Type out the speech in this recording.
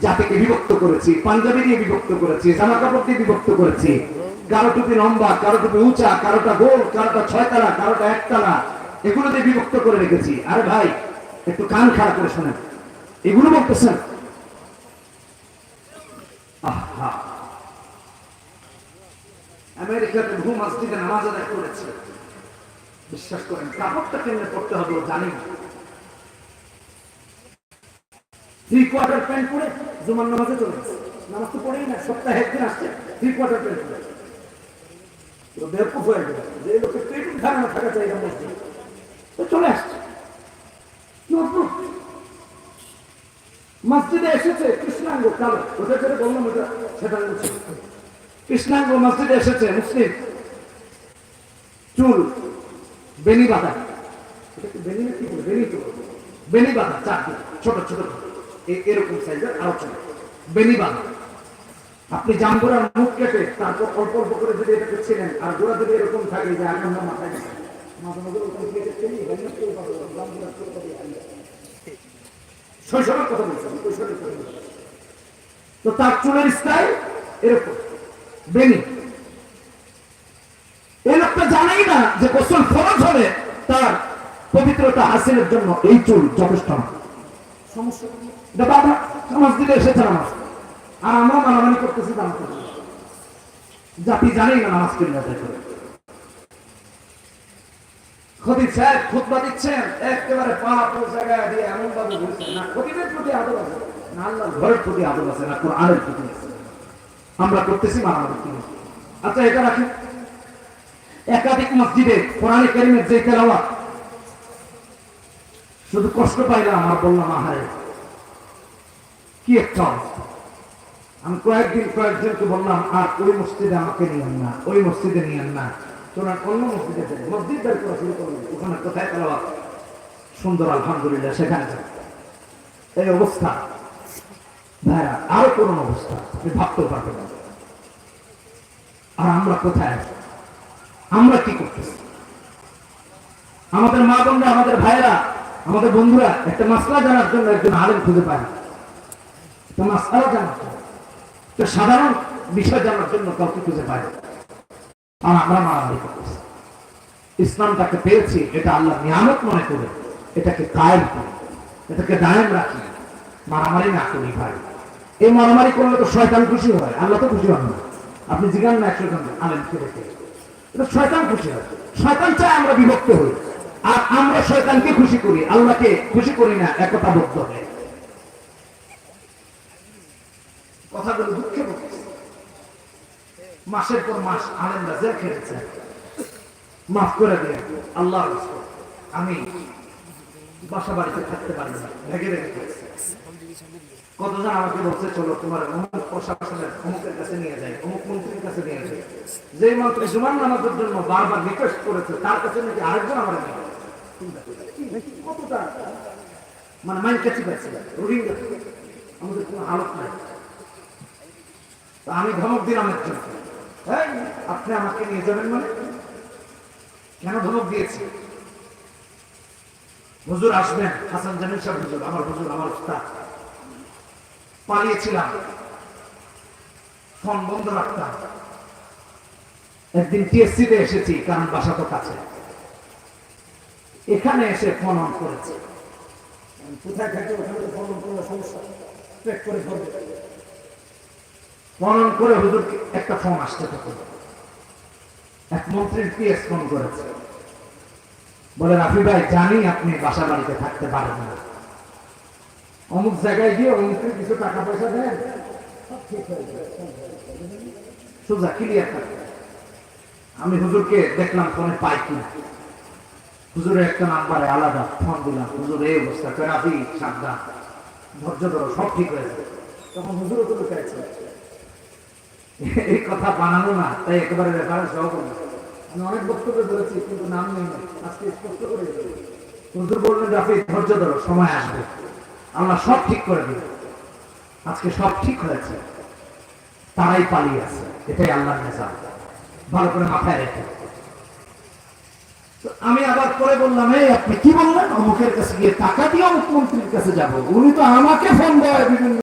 জাতিকে বিভক্ত করেছি, পাঞ্জাবি দিয়ে বিভক্ত করেছি, জামা কাপড় দিয়ে বিভক্ত করেছি, কারো টুপি লম্বা, কারো টুপি উঁচা, কারোটা গোল, কারোটা 6 তালা, কারোটা 1 তালা, এগুলো দিয়ে বিভক্ত করে রেখেছি। আরে ভাই একটু কান খাড়া করে শোনেন, এগুলো বলতেছেন। আহা, আমেরিকাতে বহু মসজিদে নামাজ আদায় করেছে, বিশ্বাস করেন কাপড়টা কেমনে পড়তে হবে জানি না। 3/4 প্যান্ট পরে জুমার নামাজে চলে গেছে, নামাজ তো পড়েই না, সপ্তাহে একদিন আসছে 3/4 প্যান্ট পরে। বেরকুফ হয়ে গেল যে এই লোকের পেট ধারণা থাকা চাই না, মসজিদ তো চলে আসছে। মসজিদে এসেছে কৃষ্ণাঙ্গ কালো, ওটা করে বললাম ওটা সেটা কৃষ্ণাঙ্গ মসজিদে এসেছে মুসলিম, চুল বেনি বাঁধা, বেনি না কি বলে, বেনি তো বেনি বাঁধা, চারদিন ছোট ছোট এরকম সাইজের, আরো ছোট বেনি বাঁধা। আপনি জাম্বুরার মুখ কেটে তারপর অল্প অল্প করে যদি এটাকে ছিলেন, আর গোড়া যদি এরকম থাকে যে এখন মাথায় শৈশবের কথা বলছেন, তো তার চুলের স্টাইল এরকম বেনি। এই লোকটা জানেই না যে গোসল ফরজ হলে তার পবিত্রতা হাসিলের জন্য এই চুল যথেষ্ট না। সমস্যা বাবা নামাজ দিতে এসেছে নামাজ, আর আমরা মানামানি করতেছি দাম করতে, জাতি জানেই না নামাজ কেন আদায় করে। খতিব সাহেব খুতবা দিচ্ছেন, একেবারে পা জায়গায় দিয়ে এমন ভাবে বলছেন, না খতিবের প্রতি আদর আছে, না আল্লাহর ঘরের প্রতি আদর আছে, না কোরআনের প্রতি আছে। আমরা করতেছি মানামানি। আচ্ছা এটা রাখেন, একাধিক মসজিদে কোরআনে কারীমের যে তেলাওয়াত, শুধু কষ্ট পাইলাম আর বললাম আহারে কি একটা অবস্থা। আমি কয়েকজনকে বললাম আর ওই মসজিদে আমাকে নিয়েন না, ওই মসজিদে নিয়েন না, তোরা অন্য মসজিদে যান, মসজিদ বের করা শুরু করলেন, ওখানে কোথায় তেলাওয়াত সুন্দর আলহামদুলিল্লাহ সেখানে যান। এই অবস্থা ভাইরা আরো করুন অবস্থা, আপনি ভাবতেও পারবেন না। আর আমরা কোথায়, আমরা কি করতেছি? আমাদের মা বোনরা, আমাদের ভাইরা, আমাদের বন্ধুরা একটা মাসলা জানার জন্য একজন আলেম খুঁজে পায়, একটা মাসলা জানার জন্য, একটা সাধারণ বিষয় জানার জন্য কাউকে খুঁজে পায়। আর আমরা মারামারি করতেছি। ইসলামটাকে পেয়েছি, এটা আল্লাহ নিয়ামত মনে করে এটাকে কায়েম করি, এটাকে দায়েম রাখি, মারামারি না করি ভাই। এই মারামারি করলে তো শয়তান খুশি হয়, আল্লাহ তো খুশি হন না। আপনি জিজ্ঞান না 100 জন আলেমকে দেখে, এটা শয়তান খুশি হয়। শয়তান চায় আমরা বিভক্ত হই, আর আমরা শয়তানকে খুশি করি, আল্লাহকে খুশি করি না, একতাবদ্ধ হয়ে। কথাগুলো দুঃখে বলতেছি। মাসের পর মাস আলেমরা জেল খেটেছে, মাফ করে দিয়ে আল্লাহ আমি বাসা বাড়িতে থাকতে পারি না, ভেগে ভেগে থাকছে। কতজন আমাকে বলছে চলো তোমার অমুক প্রশাসনের অমুকের কাছে নিয়ে যায়, অমুক মন্ত্রীর কাছে নিয়ে যায়। যে মন্ত্রী জুমার নামাজের জন্য বারবার রিকোয়েস্ট করেছে, তার কাছে নাকি আরেকজন আমার কতটা মানে মাইন্ড কাছে পাচ্ছে রোহিঙ্গা, আমাদের কোনো হালত নাই। আমি ধমক দিলাম একজন, আপনি আমাকে নিয়ে যাবেন মানে? কেন ধমক দিয়েছি? হুজুর আসবেন, হাসান জামিল সাহেব হুজুর, আমার হুজুর, আমার উস্তাদ। পালিয়েছিলাম, ফোন বন্ধ রাখতাম। একদিন টিএসসি তে এসেছি, কারণ বাসা তো কাছে। এখানে এসে ফোন অন করেছে, কোথায় থাকে ওখানে ফোন অন করলে সমস্যা, ট্রেক করে ফোন অন করে হুজুর একটা ফোন আসছে, তখন এক মন্ত্রীর পিএস ফোন করেছে, বলে রাফি ভাই জানি আপনি বাসা বাড়িতে থাকতে পারেন না, অমুক জায়গায় গিয়ে অমুককে কিছু টাকা পয়সা দেন, সোজা ক্লিয়ার থাকে। আমি হুজুরকে দেখলাম ফোনে পাই কিনা, হুজুরের একটা নাম্বারে আলাদা ফোন দিলাম, হুজুর এই অবস্থা, রাফি সাবধান, ধৈর্য ধরো, সব ঠিক হয়েছে। তখন হুজুরও তো লুকাইছে, এই কথা বানানো না, তাই একেবারে রেফারেন্স সহ করবো। আমি অনেক বক্তব্য বলেছি কিন্তু নাম নেই, আজকে স্পষ্ট করে হুজুর বললেন রাফি ধৈর্য ধরো, সময় আসবে, আল্লাহ সব ঠিক করে দিবে। আজকে সব ঠিক হয়েছে, তারাই পালিয়ে আছে, এটাই আল্লাহর নিজাম, ভালো করে মাথায় রেখে। আমি আবার পরে বললাম, এই আপনি কি বললেন? অমুকের কাছে গিয়ে টাকা দিয়ে অমুক মন্ত্রীর কাছে যাবো, উনি তো আমাকে ফোন দেয় বিভিন্ন